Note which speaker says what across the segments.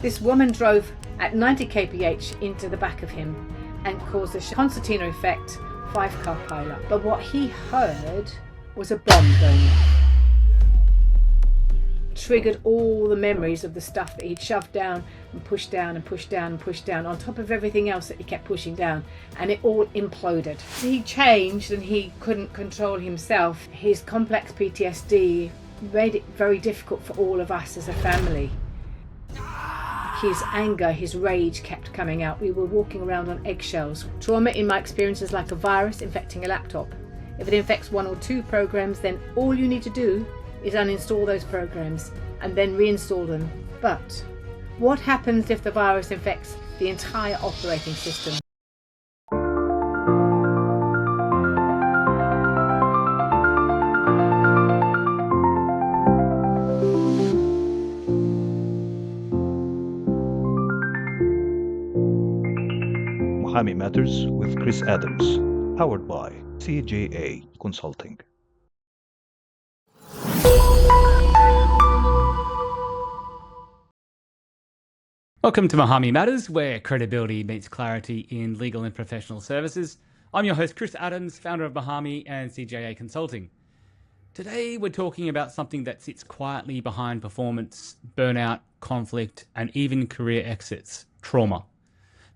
Speaker 1: This woman drove at 90 kph into the back of him and caused a concertina effect 5-car pileup. But what he heard was a bomb going off. Triggered all the memories of the stuff that he'd shoved down and pushed down and pushed down and pushed down on top of everything else that he kept pushing down, and it all imploded. He changed and he couldn't control himself. His complex PTSD made it very difficult for all of us as a family. His anger, his rage kept coming out. We were walking around on eggshells. Trauma, in my experience, is like a virus infecting a laptop. If it infects 1 or 2 programs, then all you need to do is uninstall those programs and then reinstall them. But what happens if the virus infects the entire operating system?
Speaker 2: Muhami Matters with Chris Adams, powered by CJA Consulting.
Speaker 3: Welcome to Muhami Matters, where credibility meets clarity in legal and professional services. I'm your host, Chris Adams, founder of Muhami and CJA Consulting. Today, we're talking about something that sits quietly behind performance, burnout, conflict, and even career exits: trauma.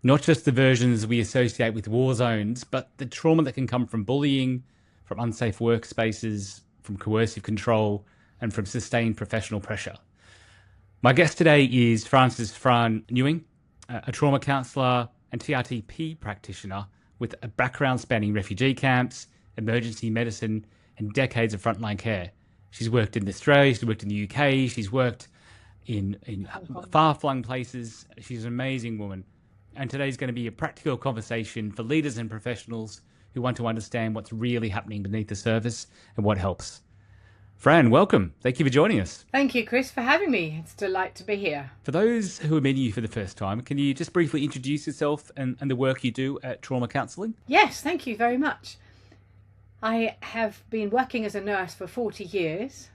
Speaker 3: Not just the versions we associate with war zones, but the trauma that can come from bullying, from unsafe workspaces, from coercive control, and from sustained professional pressure. My guest today is Fran Nguyen, a trauma counsellor and TRTP practitioner with a background spanning refugee camps, emergency medicine, and decades of frontline care. She's worked in Australia, she's worked in the UK, she's worked in far-flung places. She's an amazing woman. And today's going to be a practical conversation for leaders and professionals who want to understand what's really happening beneath the surface and what helps. Fran, welcome. Thank you for joining us.
Speaker 1: Thank you, Chris, for having me. It's a delight to be here.
Speaker 3: For those who are meeting you for the first time, can you just briefly introduce yourself and the work you do at Trauma Counselling?
Speaker 1: Yes, thank you very much. I have been working as a nurse for 40 years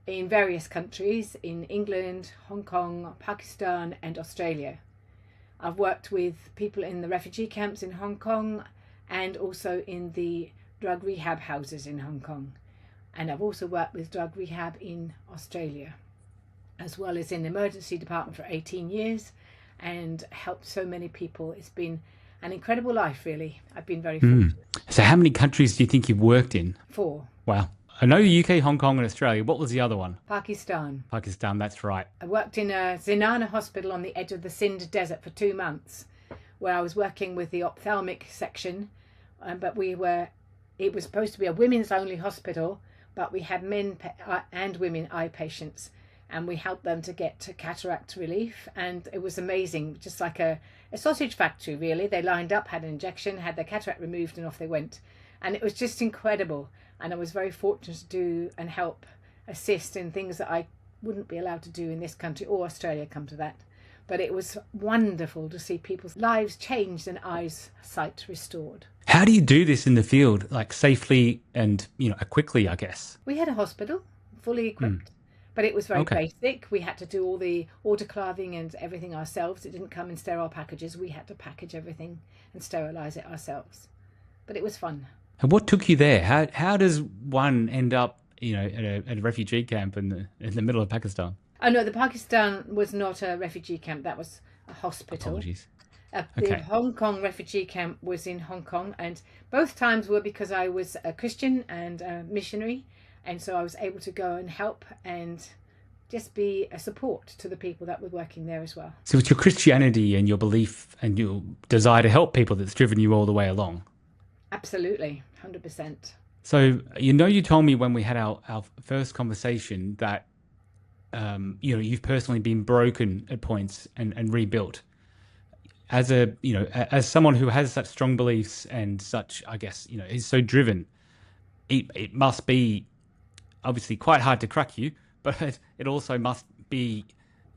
Speaker 1: in various countries, in England, Hong Kong, Pakistan, and Australia. I've worked with people in the refugee camps in Hong Kong and also in the drug rehab houses in Hong Kong. And I've also worked with drug rehab in Australia, as well as in the emergency department for 18 years and helped so many people. It's been an incredible life, really. I've been very fortunate.
Speaker 3: So how many countries do you think you've worked in?
Speaker 1: 4.
Speaker 3: Wow. I know the UK, Hong Kong, and Australia. What was the other one?
Speaker 1: Pakistan.
Speaker 3: Pakistan, that's right.
Speaker 1: I worked in a Zenana hospital on the edge of the Sindh desert for 2 months, where I was working with the ophthalmic section, but it was supposed to be a women's only hospital, but we had men and women eye patients, and we helped them to get cataract relief, and it was amazing, just like a sausage factory, really. They lined up, had an injection, had their cataract removed, and off they went. And it was just incredible. And I was very fortunate to do and help assist in things that I wouldn't be allowed to do in this country or Australia, come to that. But it was wonderful to see people's lives changed and eyesight restored.
Speaker 3: How do you do this in the field, like safely and, quickly, I guess?
Speaker 1: We had a hospital, fully equipped, but it was very basic. We had to do all the autoclaving and everything ourselves. It didn't come in sterile packages. We had to package everything and sterilize it ourselves. But it was fun.
Speaker 3: And what took you there? How does one end up, at a refugee camp in the middle of Pakistan?
Speaker 1: Oh no, the Pakistan was not a refugee camp. That was a hospital.
Speaker 3: Apologies.
Speaker 1: The Hong Kong refugee camp was in Hong Kong, and both times were because I was a Christian and a missionary, and so I was able to go and help and just be a support to the people that were working there as well.
Speaker 3: So it's your Christianity and your belief and your desire to help people that's driven you all the way along?
Speaker 1: Absolutely, 100%.
Speaker 3: So, you told me when we had our first conversation that, you've personally been broken at points and rebuilt. As as someone who has such strong beliefs and such, I guess, is so driven, it must be obviously quite hard to crack you, but it also must be,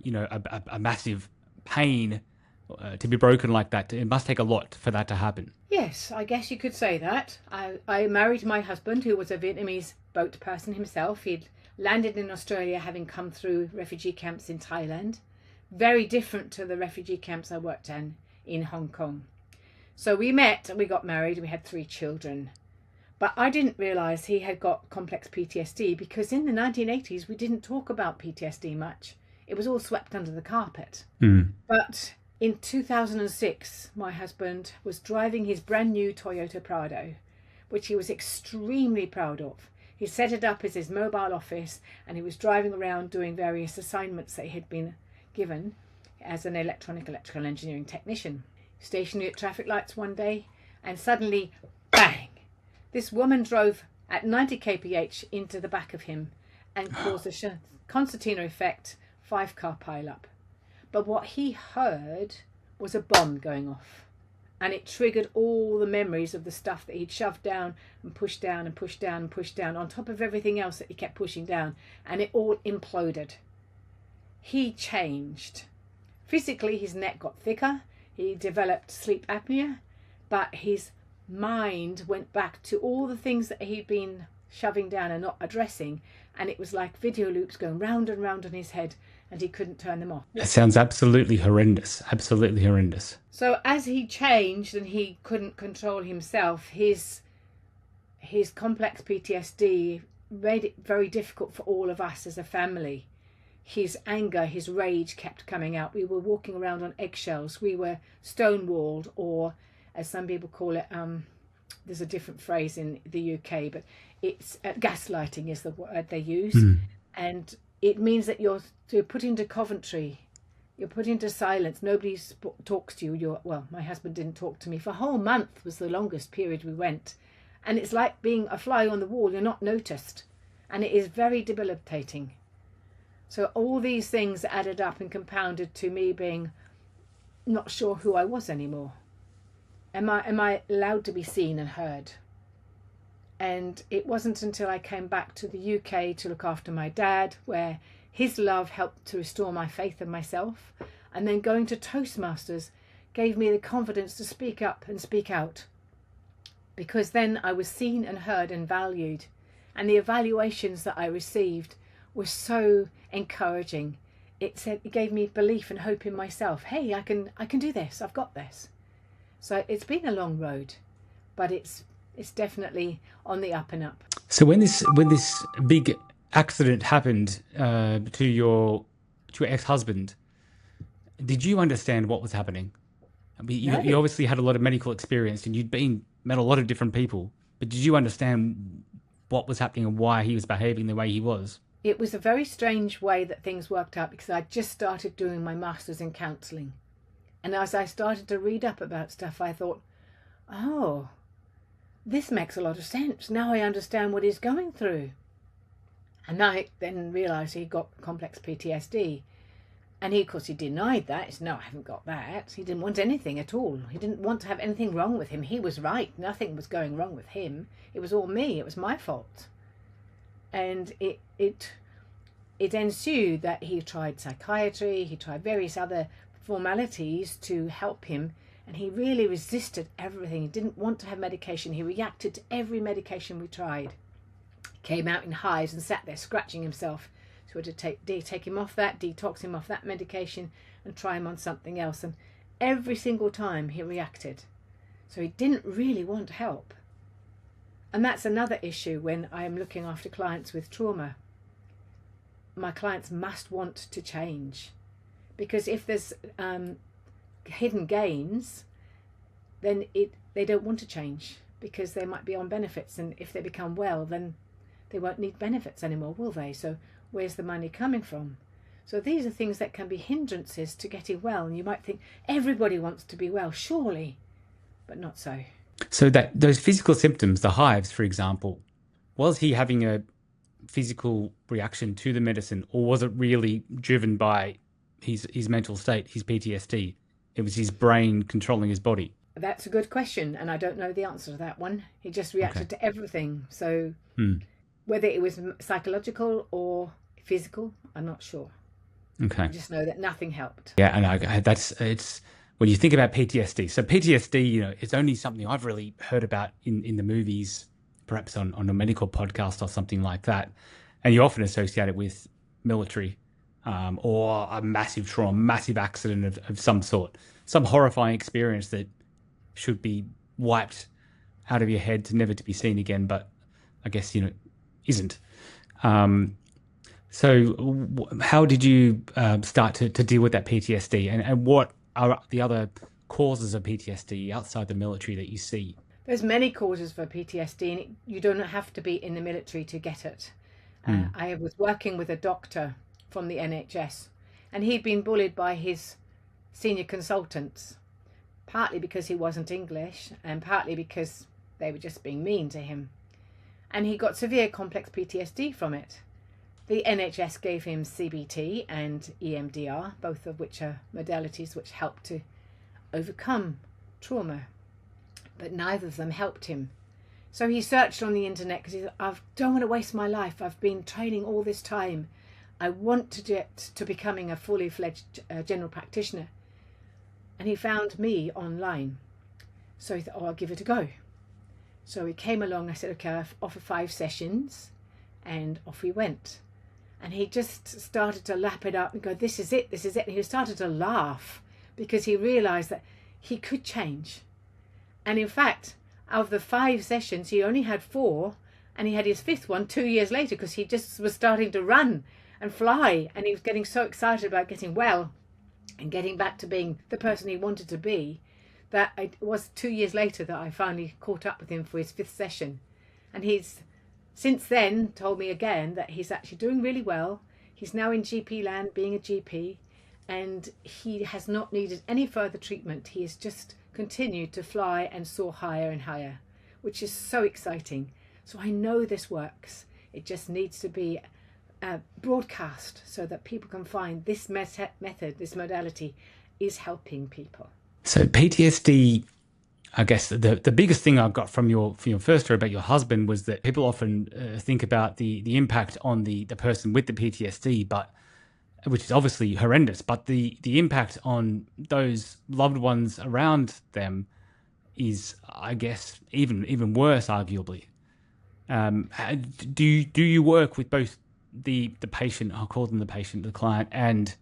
Speaker 3: a massive pain to be broken like that. It must take a lot for that to happen.
Speaker 1: Yes, I guess you could say that. I married my husband, who was a Vietnamese boat person himself. He'd landed in Australia having come through refugee camps in Thailand, very different to the refugee camps I worked in Hong Kong. So we met and we got married and we had 3 children. But I didn't realise he had got complex PTSD because in the 1980s we didn't talk about PTSD much. It was all swept under the carpet. But in 2006, my husband was driving his brand new Toyota Prado, which he was extremely proud of. He set it up as his mobile office and he was driving around doing various assignments that he had been given as an electrical engineering technician. Stationary at traffic lights one day and suddenly, bang! This woman drove at 90 kph into the back of him and caused a concertina effect 5-car pileup. But what he heard was a bomb going off. And it triggered all the memories of the stuff that he'd shoved down and pushed down and pushed down and pushed down on top of everything else that he kept pushing down. And it all imploded. He changed. Physically, his neck got thicker. He developed sleep apnea. But his mind went back to all the things that he'd been shoving down and not addressing. And it was like video loops going round and round on his head. And he couldn't turn them off.
Speaker 3: It sounds absolutely horrendous. Absolutely horrendous.
Speaker 1: So as he changed and he couldn't control himself, his complex PTSD made it very difficult for all of us as a family. His anger, his rage kept coming out. We were walking around on eggshells. We were stonewalled, or as some people call it, there's a different phrase in the UK, but it's gaslighting is the word they use. And it means that you're put into Coventry, you're put into silence, nobody talks to you. Well, my husband didn't talk to me for a whole month, was the longest period we went. And it's like being a fly on the wall, you're not noticed. And it is very debilitating. So all these things added up and compounded to me being not sure who I was anymore. Am I allowed to be seen and heard? And it wasn't until I came back to the UK to look after my dad, where his love helped to restore my faith in myself. And then going to Toastmasters gave me the confidence to speak up and speak out. Because then I was seen and heard and valued. And the evaluations that I received were so encouraging. It gave me belief and hope in myself. Hey, I can do this. I've got this. So it's been a long road, but it's definitely on the up and up.
Speaker 3: So when this big accident happened to your ex-husband, did you understand what was happening? I mean, you obviously had a lot of medical experience and you'd met a lot of different people, but did you understand what was happening and why he was behaving the way he was?
Speaker 1: It was a very strange way that things worked out because I just started doing my master's in counselling. And as I started to read up about stuff, I thought, oh, this makes a lot of sense. Now I understand what he's going through. And I then realised he got complex PTSD. And he, of course, he denied that. He said, no, I haven't got that. He didn't want anything at all. He didn't want to have anything wrong with him. He was right. Nothing was going wrong with him. It was all me. It was my fault. And it ensued that he tried psychiatry. He tried various other formalities to help him. And he really resisted everything. He didn't want to have medication. He reacted to every medication we tried. He came out in hives and sat there scratching himself. So we had to take him off that, detox him off that medication and try him on something else. And every single time he reacted. So he didn't really want help. And that's another issue when I am looking after clients with trauma. My clients must want to change. Because if there's hidden gains, then they don't want to change because they might be on benefits. And if they become well, then they won't need benefits anymore, will they? So where's the money coming from? So these are things that can be hindrances to getting well. And you might think everybody wants to be well, surely, but not so.
Speaker 3: So that those physical symptoms, the hives, for example, was he having a physical reaction to the medicine, or was it really driven by his mental state, his PTSD? It was his brain controlling his body.
Speaker 1: That's a good question, and I don't know the answer to that one. He just reacted to everything. So whether it was psychological or physical, I'm not sure.
Speaker 3: Okay.
Speaker 1: I just know that nothing helped.
Speaker 3: Yeah, and it's when you think about PTSD. So PTSD, it's only something I've really heard about in the movies, perhaps on a medical podcast or something like that. And you often associate it with military or a massive trauma, massive accident of some sort, some horrifying experience that should be wiped out of your head to never to be seen again, but I guess, isn't. So how did you start to deal with that PTSD, and what are the other causes of PTSD outside the military that you see?
Speaker 1: There's many causes for PTSD, and you don't have to be in the military to get it. I was working with a doctor from the NHS, and he'd been bullied by his senior consultants, partly because he wasn't English and partly because they were just being mean to him. And he got severe complex PTSD from it. The NHS gave him CBT and EMDR, both of which are modalities which help to overcome trauma, but neither of them helped him. So he searched on the internet because he said, I don't want to waste my life. I've been training all this time. I want to get to becoming a fully fledged general practitioner. And he found me online. So he thought, I'll give it a go. So he came along. I said, okay, I offer 5 sessions, and off we went. And he just started to lap it up and go, this is it, this is it. And he started to laugh because he realized that he could change. And in fact, out of the 5 sessions, he only had 4, and he had his 5th one 2 years later because he just was starting to run and fly, and he was getting so excited about getting well and getting back to being the person he wanted to be, that it was 2 years later that I finally caught up with him for his 5th session. And he's since then told me again that he's actually doing really well. He's now in GP land being a GP, and he has not needed any further treatment. He has just continued to fly and soar higher and higher, which is so exciting. So I know this works. It just needs to be broadcast so that people can find this method, this modality is helping people.
Speaker 3: So PTSD, I guess the biggest thing I got from your first story about your husband was that people often think about the impact on the person with the PTSD, but which is obviously horrendous, but the impact on those loved ones around them is, I guess, even worse, arguably. Do you work with both the patient, I'll call them the patient, the client, and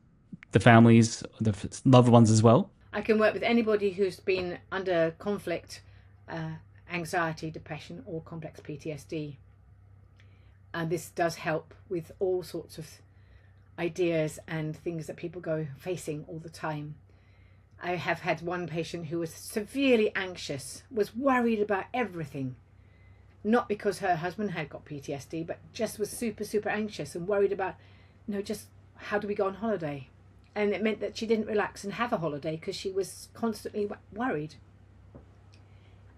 Speaker 3: the families, the loved ones as well?
Speaker 1: I can work with anybody who's been under conflict, anxiety, depression, or complex PTSD. And this does help with all sorts of ideas and things that people go facing all the time. I have had one patient who was severely anxious, was worried about everything. Not because her husband had got PTSD, but just was super, super anxious and worried about, just how do we go on holiday? And it meant that she didn't relax and have a holiday because she was constantly worried.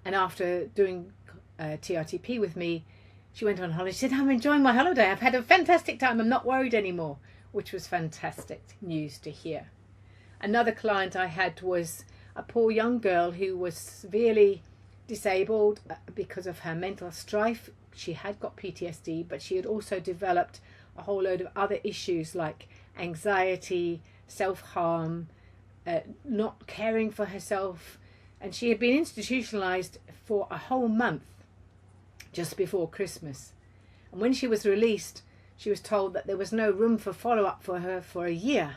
Speaker 1: And after doing TRTP with me, she went on holiday. She said, I'm enjoying my holiday. I've had a fantastic time. I'm not worried anymore, which was fantastic news to hear. Another client I had was a poor young girl who was severely disabled because of her mental strife. She had got PTSD, but she had also developed a whole load of other issues like anxiety, self-harm, not caring for herself, and she had been institutionalized for a whole month just before Christmas. And when she was released, she was told that there was no room for follow-up for her for a year.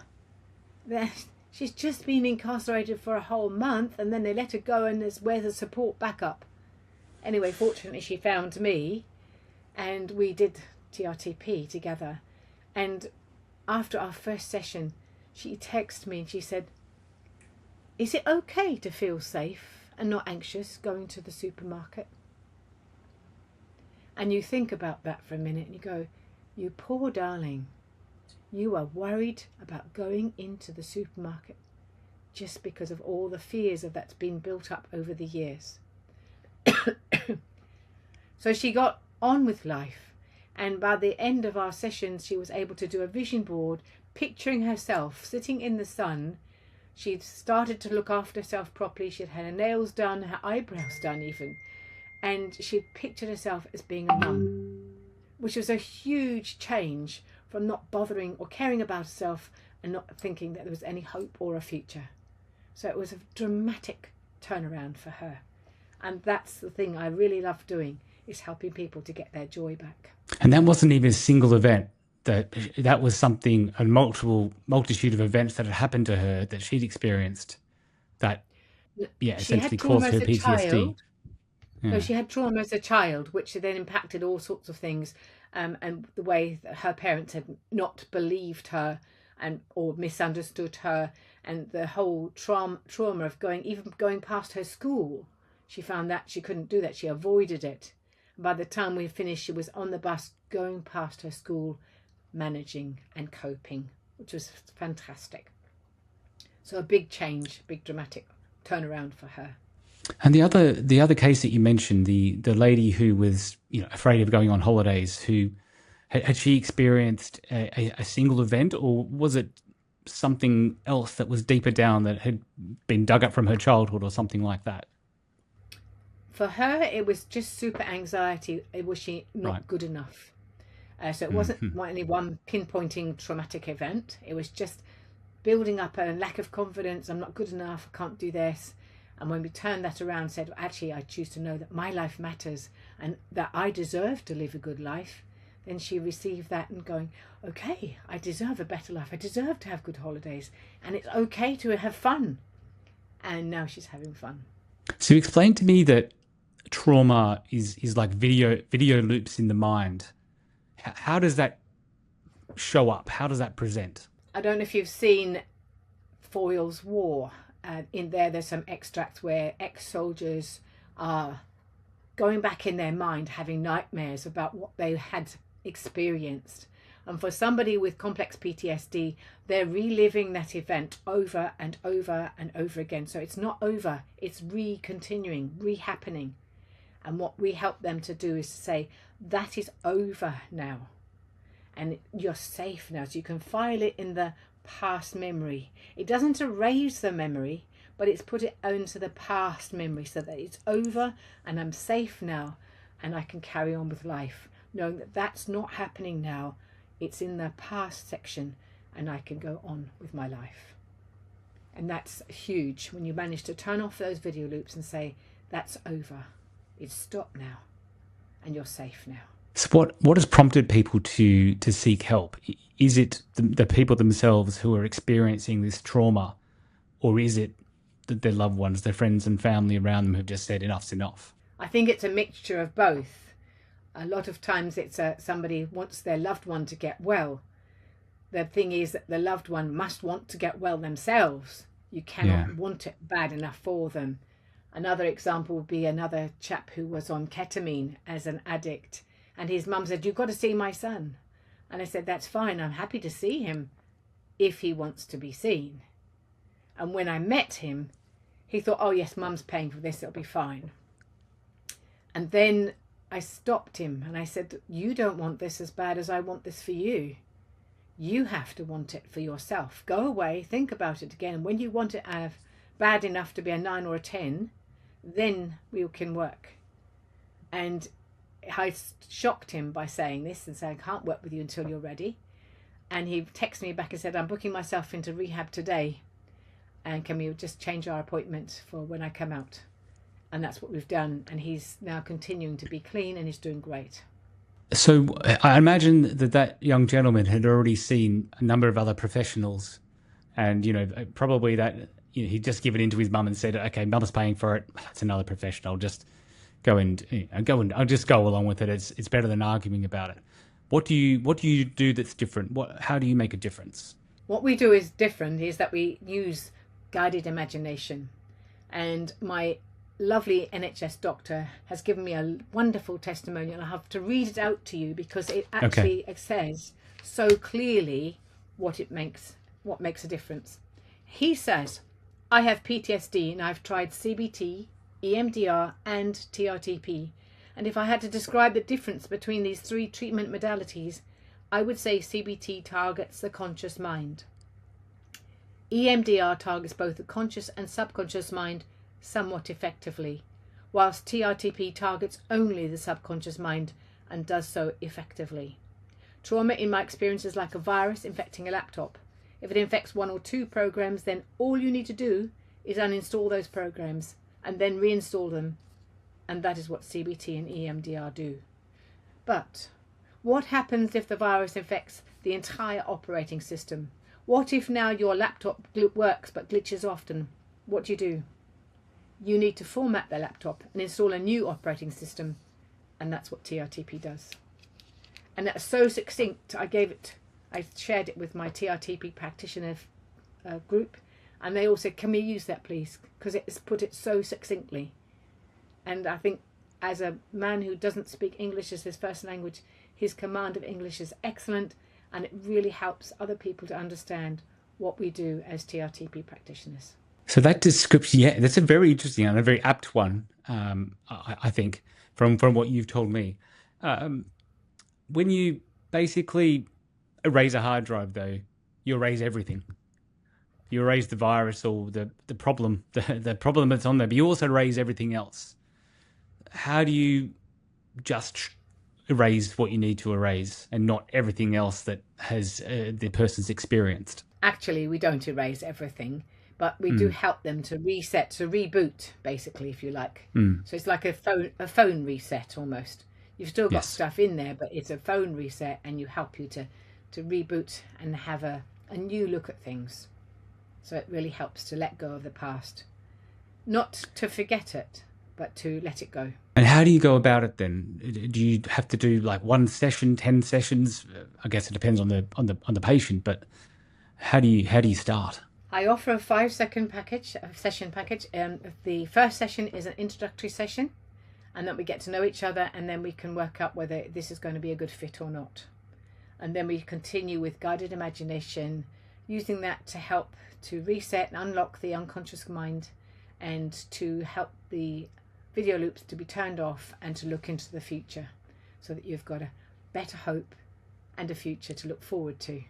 Speaker 1: She's just been incarcerated for a whole month, and then they let her go, and where's the support backup? Anyway, fortunately she found me, and we did TRTP together. And after our first session, she texted me and she said, is it okay to feel safe and not anxious going to the supermarket? And you think about that for a minute and you go, you poor darling, you are worried about going into the supermarket just because of all the fears of that's been built up over the years. So she got on with life, and by the end of our sessions she was able to do a vision board picturing herself sitting in the sun. She'd started to look after herself properly. She'd had her nails done, her eyebrows done even, and she'd pictured herself as being a mum, which was a huge change from not bothering or caring about herself and not thinking that there was any hope or a future. So it was a dramatic turnaround for her. And that's the thing I really love doing, is helping people to get their joy back.
Speaker 3: And that wasn't even a single event. that was something, a multitude of events that had happened to her that she'd experienced that,
Speaker 1: She had
Speaker 3: essentially
Speaker 1: trauma
Speaker 3: caused her
Speaker 1: as a
Speaker 3: PTSD.
Speaker 1: child.
Speaker 3: Yeah.
Speaker 1: No, she had trauma as a child, which then impacted all sorts of things, and the way that her parents had not believed her or misunderstood her, and the whole trauma of going past her school. She found that she couldn't do that. She avoided it. And by the time we finished, she was on the bus going past her school, managing and coping, which was fantastic. So a big change, big dramatic turnaround for her.
Speaker 3: And the other case that you mentioned, the lady who was afraid of going on holidays, who had she experienced a single event, or was it something else that was deeper down that had been dug up from her childhood or something like that?
Speaker 1: For her, it was just super anxiety. Was she not good enough? So it wasn't any one pinpointing traumatic event. It was just building up a lack of confidence. I'm not good enough. I can't do this. And when we turned that around, said, actually, I choose to know that my life matters and that I deserve to live a good life, then she received that and going, okay, I deserve a better life. I deserve to have good holidays. And it's okay to have fun. And now she's having fun.
Speaker 3: So you explained to me that trauma is like video loops in the mind. How does that show up? How does that present?
Speaker 1: I don't know if you've seen Foyle's War. In there's some extracts where ex-soldiers are going back in their mind, having nightmares about what they had experienced. And for somebody with complex PTSD, they're reliving that event over and over and over again. So it's not over, it's continuing, re-happening. And what we help them to do is to say, that is over now. And you're safe now. So you can file it in the past memory. It doesn't erase the memory, but it's put it into the past memory so that it's over and I'm safe now and I can carry on with life, knowing that that's not happening now. It's in the past section and I can go on with my life. And that's huge when you manage to turn off those video loops and say, that's over. It's stopped now and you're safe now.
Speaker 3: So what has prompted people to seek help? Is it the people themselves who are experiencing this trauma, or is it their loved ones, their friends and family around them who've just said enough's enough?
Speaker 1: I think it's a mixture of both. A lot of times it's somebody wants their loved one to get well. The thing is that the loved one must want to get well themselves. You cannot want it bad enough for them. Another example would be another chap who was on ketamine as an addict. And his mum said, you've got to see my son. And I said, that's fine. I'm happy to see him if he wants to be seen. And when I met him, he thought, oh, yes, mum's paying for this. It'll be fine. And then I stopped him and I said, you don't want this as bad as I want this for you. You have to want it for yourself. Go away, think about it again. And when you want it bad enough to be a 9 or a 10, then we can work. And I shocked him by saying this and saying, I can't work with you until you're ready. And he texted me back and said, I'm booking myself into rehab today. And can we just change our appointment for when I come out? And that's what we've done. And he's now continuing to be clean and he's doing great.
Speaker 3: So I imagine that young gentleman had already seen a number of other professionals and, probably that he'd just given in to his mum and said, okay, mum's paying for it. That's another professional. Just go and I'll just go along with it. It's better than arguing about it. What do you do that's different? How do you make a difference?
Speaker 1: What we do is different is that we use guided imagination. And my lovely NHS doctor has given me a wonderful testimonial. I have to read it out to you because it actually says so clearly what makes a difference. He says, I have PTSD and I've tried CBT, EMDR and TRTP. And if I had to describe the difference between these 3 treatment modalities, I would say CBT targets the conscious mind. EMDR targets both the conscious and subconscious mind somewhat effectively, whilst TRTP targets only the subconscious mind and does so effectively. Trauma, in my experience, is like a virus infecting a laptop. If it infects 1 or 2 programs, then all you need to do is uninstall those programs and then reinstall them. And that is what CBT and EMDR do. But What happens if the virus infects the entire operating system? What if now your laptop works but glitches often? What do? You need to format the laptop and install a new operating system, and that's what TRTP does. And that's so succinct. I shared it with my TRTP practitioner group, and they all said, can we use that please, because it's put it so succinctly. And I think as a man who doesn't speak English as his first language, his command of English is excellent, and it really helps other people to understand what we do as TRTP practitioners.
Speaker 3: So that description, yeah, that's a very interesting and a very apt one, I think, from what you've told me. When you basically erase a hard drive, though, you erase everything. You erase the virus or the problem, the problem that's on there, but you also erase everything else. How do you just erase what you need to erase and not everything else that has the person's experienced?
Speaker 1: Actually, we don't erase everything, but we do help them to reset, to reboot, basically, if you like. So it's like a phone reset almost. You've still got stuff in there, but it's a phone reset, and you help you to reboot and have a new look at things. So it really helps to let go of the past. Not to forget it, but to let it go.
Speaker 3: And how do you go about it then? Do you have to do like 1 session, 10 sessions? I guess it depends on the patient, but how do you start?
Speaker 1: I offer a 5-session package. The first session is an introductory session, and then we get to know each other, and then we can work out whether this is going to be a good fit or not. And then we continue with guided imagination, using that to help to reset and unlock the unconscious mind, and to help the video loops to be turned off and to look into the future, so that you've got a better hope and a future to look forward to.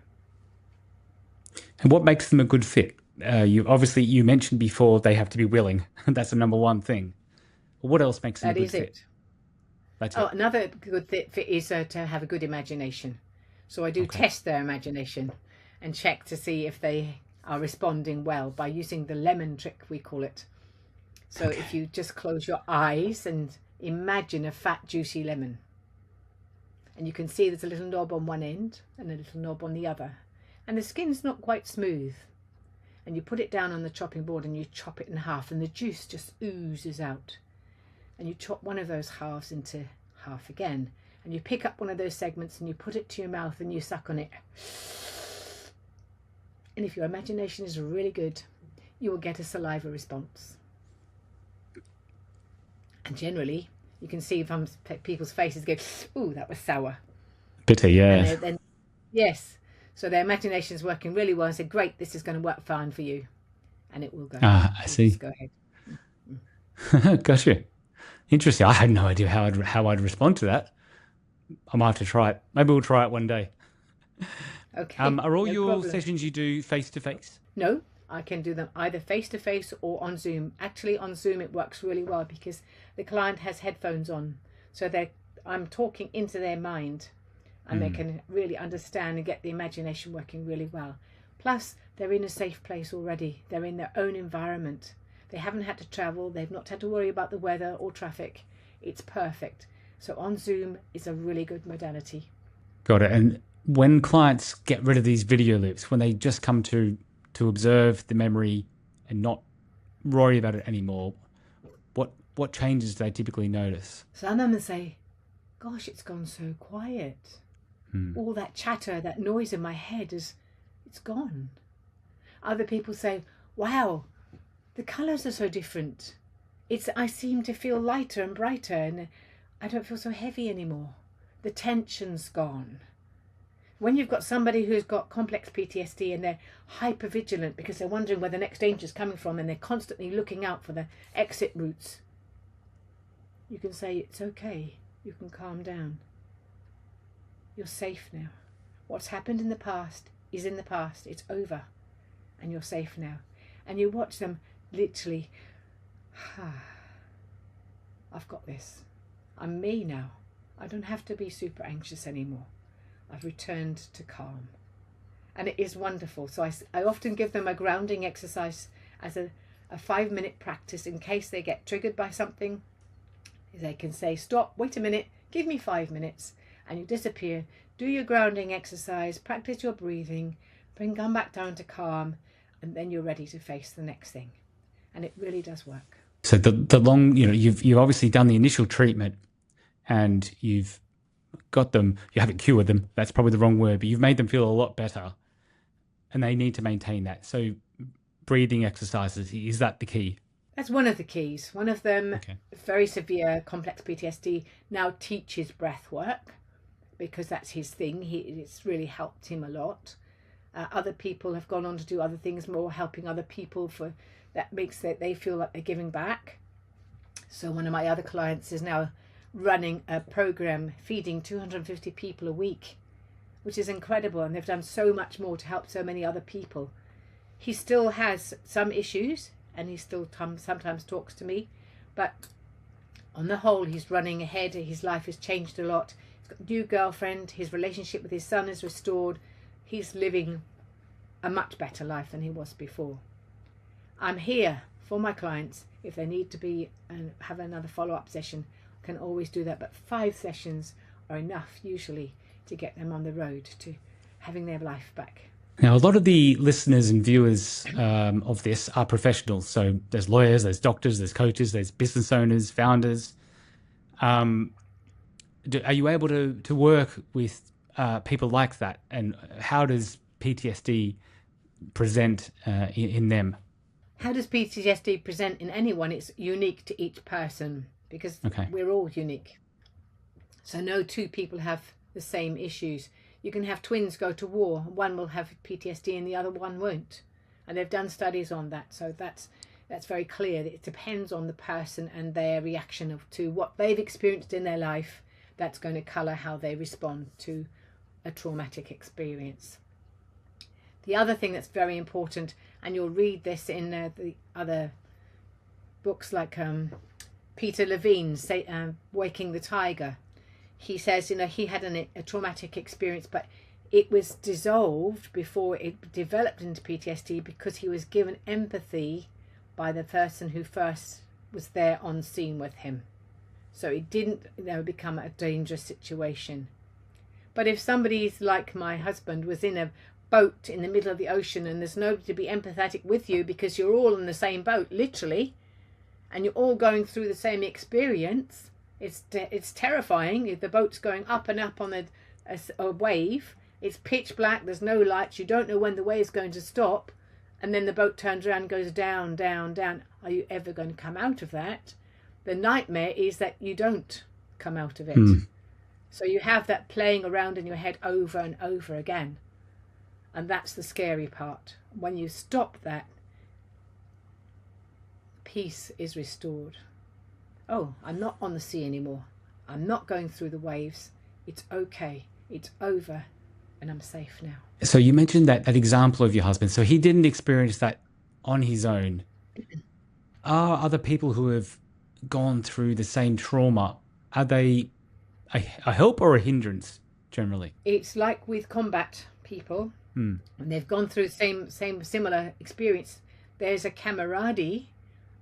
Speaker 3: And what makes them a good fit? You mentioned before they have to be willing. That's the number one thing. What else makes them a good fit? That's it.
Speaker 1: Another good fit is to have a good imagination. So I do test their imagination and check to see if they are responding well by using the lemon trick, we call it. So if you just close your eyes and imagine a fat, juicy lemon, and you can see there's a little knob on one end and a little knob on the other, and the skin's not quite smooth, and you put it down on the chopping board and you chop it in half, and the juice just oozes out, and you chop one of those halves into half again, and you pick up one of those segments and you put it to your mouth and you suck on it. And if your imagination is really good, you will get a saliva response. And generally, you can see from people's faces go, ooh, that was sour.
Speaker 3: Bitter, yeah.
Speaker 1: Yes. So their imagination is working really well, and say, great, this is going to work fine for you. And it will go.
Speaker 3: I see.
Speaker 1: Just go ahead.
Speaker 3: Gotcha. Interesting. I had no idea how I'd respond to that. I might have to try it. Maybe we'll try it one day.
Speaker 1: Okay.
Speaker 3: Are all your sessions you do face-to-face?
Speaker 1: No, I can do them either face-to-face or on Zoom. Actually, on Zoom, it works really well because the client has headphones on. So I'm talking into their mind, and they can really understand and get the imagination working really well. Plus, they're in a safe place already. They're in their own environment. They haven't had to travel. They've not had to worry about the weather or traffic. It's perfect. So on Zoom is a really good modality. Got it.
Speaker 3: And when clients get rid of these video loops, when they just come to observe the memory and not worry about it anymore, what changes do they typically notice?
Speaker 1: Some of them say, gosh, it's gone so quiet. All that chatter, that noise in my head it's gone. Other people say, wow, the colours are so different. I seem to feel lighter and brighter, and I don't feel so heavy anymore. The tension's gone. When you've got somebody who's got complex PTSD and they're hyper vigilant because they're wondering where the next danger is coming from, and they're constantly looking out for the exit routes, you can say, it's okay, you can calm down. You're safe now. What's happened in the past is in the past. It's over, and you're safe now. And you watch them literally, I've got this. I'm me now. I don't have to be super anxious anymore. I've returned to calm. And it is wonderful. So I often give them a grounding exercise as a 5-minute practice in case they get triggered by something. They can say, stop, wait a minute, give me 5 minutes. and you disappear, do your grounding exercise, practice your breathing, come back down to calm, and then you're ready to face the next thing. And it really does work.
Speaker 3: So the long, you've obviously done the initial treatment and you've got them, you haven't cured them, that's probably the wrong word, but you've made them feel a lot better, and they need to maintain that. So breathing exercises, is that the key?
Speaker 1: That's one of the keys. One of them,
Speaker 3: Okay.
Speaker 1: very severe complex PTSD, now teaches breath work because that's his thing. It's really helped him a lot. Other people have gone on to do other things, more helping other people, for that makes they feel like they're giving back. So one of my other clients is now running a program feeding 250 people a week, which is incredible, and they've done so much more to help so many other people. He still has some issues and he still sometimes talks to me, but on the whole he's running ahead. His life has changed a lot. He's got a new girlfriend, his relationship with his son is restored. He's living a much better life than he was before. I'm here for my clients if they need to be and have another follow-up session. I can always do that, but 5 sessions are enough usually to get them on the road to having their life back.
Speaker 3: Now, a lot of the listeners and viewers of this are professionals. So there's lawyers, there's doctors, there's coaches, there's business owners, founders. Are you able to work with people like that? And how does PTSD present in them?
Speaker 1: How does PTSD present in anyone? It's unique to each person because we're all unique. So no two people have the same issues. You can have twins go to war. One will have PTSD and the other one won't. And they've done studies on that. So that's very clear. It depends on the person and their reaction to what they've experienced in their life. That's going to colour how they respond to a traumatic experience. The other thing that's very important, and you'll read this in the other books like Peter Levine's Waking the Tiger. He says, he had a traumatic experience, but it was dissolved before it developed into PTSD because he was given empathy by the person who first was there on scene with him. So it didn't become a dangerous situation. But if somebody's like my husband was in a boat in the middle of the ocean and there's nobody to be empathetic with you because you're all in the same boat, literally, and you're all going through the same experience, it's terrifying. If the boat's going up and up on a wave, it's pitch black, there's no lights, you don't know when the wave's going to stop, and then the boat turns around and goes down, down, down. Are you ever going to come out of that? The nightmare is that you don't come out of it. So you have that playing around in your head over and over again. And that's the scary part. When you stop that, peace is restored. Oh, I'm not on the sea anymore. I'm not going through the waves. It's okay. It's over. And I'm safe now.
Speaker 3: So you mentioned that example of your husband. So he didn't experience that on his own. Are other people who have gone through the same trauma, are they a help or a hindrance generally?
Speaker 1: It's like with combat people. When they've gone through the similar experience, there's a camaraderie.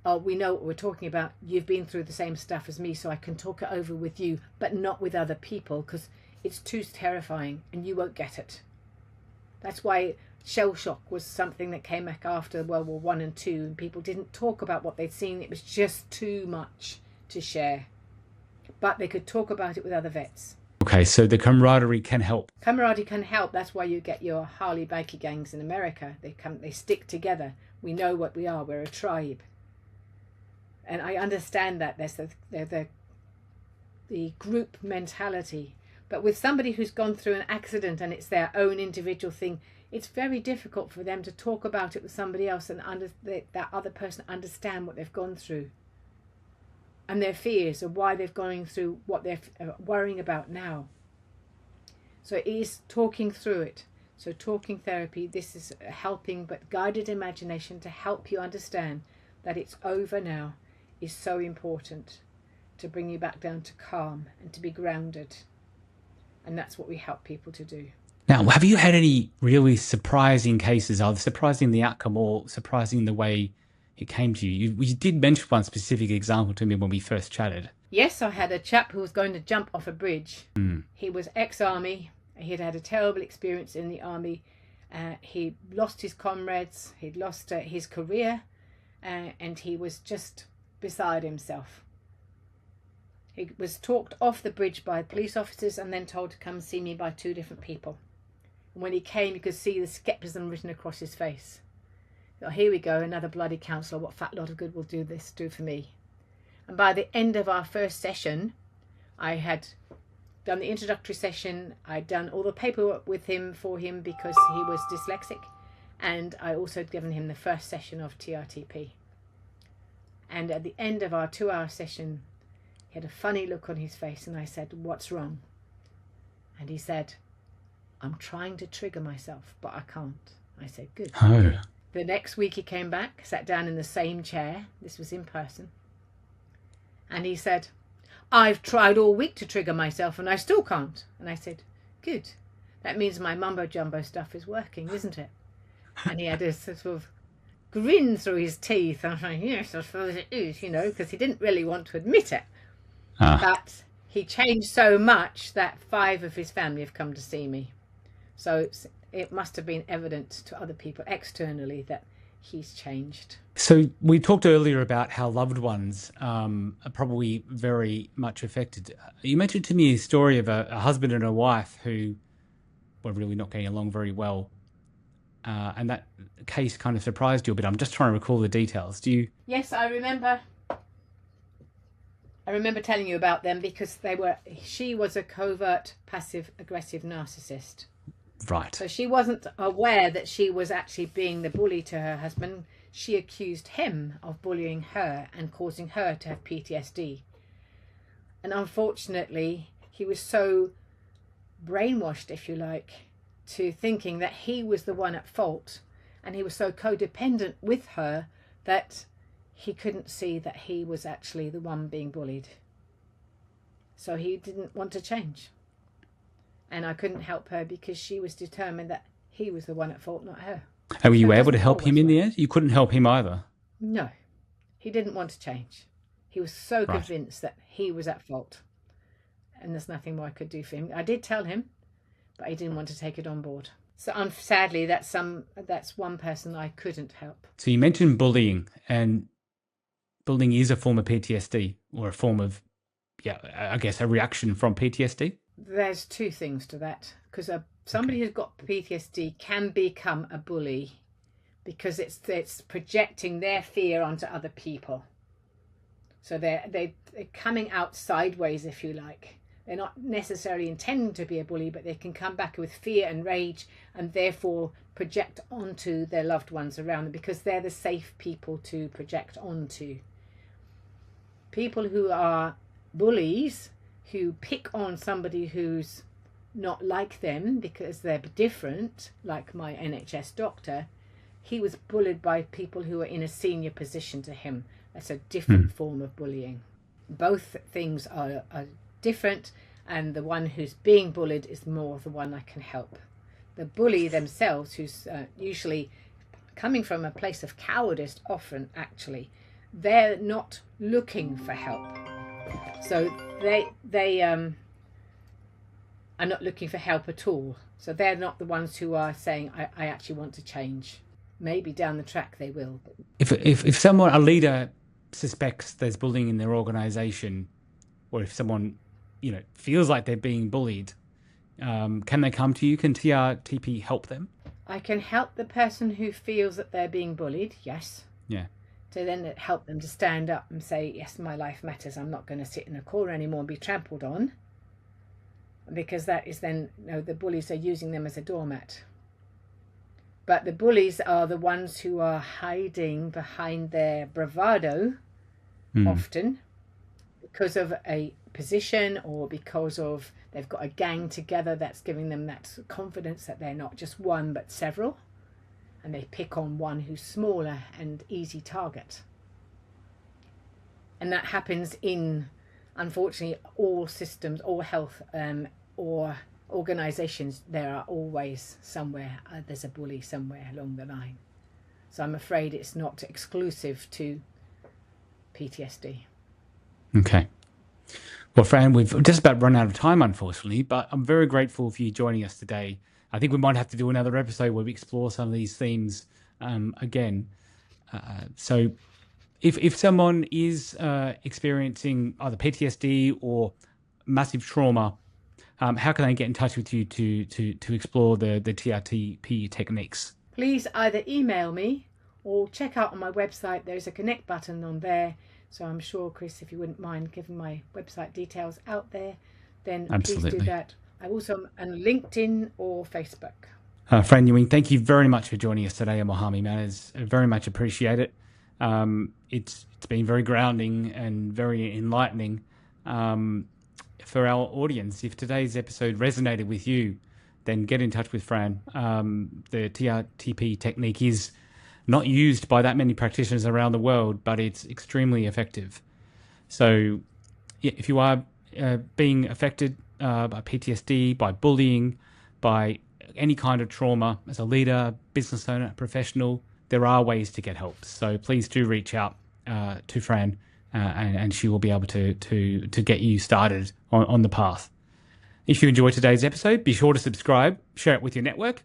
Speaker 1: Oh, we know what we're talking about. You've been through the same stuff as me, so I can talk it over with you, but not with other people because it's too terrifying and you won't get it. That's why shell shock was something that came back after World War I and II, and people didn't talk about what they'd seen. It was just too much to share. But they could talk about it with other vets.
Speaker 3: Okay, so the camaraderie can help.
Speaker 1: Camaraderie can help. That's why you get your Harley bikie gangs in America. They stick together. We know what we are. We're a tribe. And I understand that there's the group mentality. But with somebody who's gone through an accident and it's their own individual thing, it's very difficult for them to talk about it with somebody else and that other person understand what they've gone through and their fears of why they've gone through what they're worrying about now. So it is talking through it. So talking therapy, this is helping, but guided imagination to help you understand that it's over now is so important to bring you back down to calm and to be grounded. And that's what we help people to do.
Speaker 3: Now, have you had any really surprising cases, either surprising the outcome or surprising the way it came to you? You did mention one specific example to me when we first chatted.
Speaker 1: Yes, I had a chap who was going to jump off a bridge.
Speaker 3: Mm.
Speaker 1: He was ex-army. He'd had a terrible experience in the army. He lost his comrades. He'd lost his career. And he was just beside himself. He was talked off the bridge by police officers and then told to come see me by 2 different people. And when he came, you could see the scepticism written across his face. Oh, here we go, another bloody counsellor. What fat lot of good will do for me? And by the end of our first session, I had done the introductory session. I'd done all the paperwork with him for him because he was dyslexic. And I also had given him the first session of TRTP. And at the end of our 2-hour session, he had a funny look on his face and I said, "What's wrong?" And he said, "I'm trying to trigger myself, but I can't." I said, "Good."
Speaker 3: Oh.
Speaker 1: The next week he came back, sat down in the same chair. This was in person. And he said, "I've tried all week to trigger myself and I still can't." And I said, "Good. That means my mumbo jumbo stuff is working, isn't it?" And he had a sort of grin through his teeth. I was like, "Yes, I suppose it is," you know, because he didn't really want to admit it. But he changed so much that 5 of his family have come to see me. So it must have been evident to other people externally that he's changed.
Speaker 3: So we talked earlier about how loved ones are probably very much affected. You mentioned to me a story of a husband and a wife who were really not getting along very well. And that case kind of surprised you a bit. I'm just trying to recall the details. Do you?
Speaker 1: Yes, I remember telling you about them because she was a covert passive aggressive narcissist.
Speaker 3: Right.
Speaker 1: So she wasn't aware that she was actually being the bully to her husband. She accused him of bullying her and causing her to have PTSD. And unfortunately, he was so brainwashed, if you like, to thinking that he was the one at fault. And he was so codependent with her that he couldn't see that he was actually the one being bullied. So he didn't want to change. And I couldn't help her because she was determined that he was the one at fault, not her.
Speaker 3: And were you able to help him in the end? You couldn't help him either?
Speaker 1: No. He didn't want to change. He was so convinced that he was at fault. And there's nothing more I could do for him. I did tell him, but he didn't want to take it on board. So sadly, that's one person I couldn't help.
Speaker 3: So you mentioned bullying, and bullying is a form of PTSD, or a form of, I guess, a reaction from PTSD?
Speaker 1: There's 2 things to that, because somebody who's got PTSD can become a bully because it's projecting their fear onto other people. So they're coming out sideways, if you like. They're not necessarily intending to be a bully, but they can come back with fear and rage and therefore project onto their loved ones around them because they're the safe people to project onto. People who are bullies, who pick on somebody who's not like them because they're different, like my NHS doctor, he was bullied by people who are in a senior position to him. That's a different form of bullying. Both things are different, and the one who's being bullied is more the one I can help. The bully themselves, who's usually coming from a place of cowardice, often actually, they're not looking for help. So they are not looking for help at all. So they're not the ones who are saying, I actually want to change. Maybe down the track they will.
Speaker 3: If a leader suspects there's bullying in their organisation, or if someone feels like they're being bullied, can they come to you? Can TRTP help them?
Speaker 1: I can help the person who feels that they're being bullied, yes.
Speaker 3: Yeah.
Speaker 1: To then help them to stand up and say, yes, my life matters. I'm not going to sit in a corner anymore and be trampled on. Because that is then, the bullies are using them as a doormat. But the bullies are the ones who are hiding behind their bravado, often, because of a position or because of they've got a gang together that's giving them that confidence that they're not just one but several. And they pick on one who's smaller and easy target. And that happens in, unfortunately, all systems, all health or organisations. There are always somewhere, there's a bully somewhere along the line. So I'm afraid it's not exclusive to PTSD.
Speaker 3: Okay. Well, Fran, we've just about run out of time, unfortunately, but I'm very grateful for you joining us today. I think we might have to do another episode where we explore some of these themes again. So if someone is experiencing either PTSD or massive trauma, how can they get in touch with you to explore the TRTP techniques?
Speaker 1: Please either email me or check out on my website. There's a connect button on there. So I'm sure, Chris, if you wouldn't mind giving my website details out there, then
Speaker 3: Absolutely.
Speaker 1: Please do that. I'm also on LinkedIn or Facebook.
Speaker 3: Fran Nguyen, thank you very much for joining us today on Muhami Matters. I very much appreciate it. It's been very grounding and very enlightening for our audience. If today's episode resonated with you, then get in touch with Fran. The TRTP technique is not used by that many practitioners around the world, but it's extremely effective. So if you are being affected by PTSD, by bullying, by any kind of trauma as a leader, business owner, professional, there are ways to get help. So please do reach out to Fran and she will be able to get you started on the path. If you enjoyed today's episode, be sure to subscribe, share it with your network.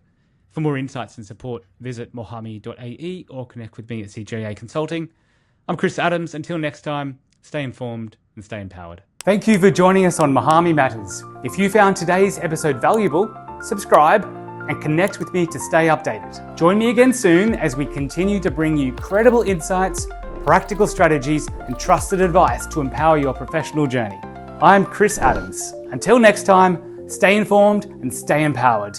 Speaker 3: For more insights and support, visit muhami.ae or connect with me at CJA Consulting. I'm Chris Adams. Until next time, stay informed and stay empowered. Thank you for joining us on Muhami Matters. If you found today's episode valuable, subscribe and connect with me to stay updated. Join me again soon as we continue to bring you credible insights, practical strategies, and trusted advice to empower your professional journey. I'm Chris Adams. Until next time, stay informed and stay empowered.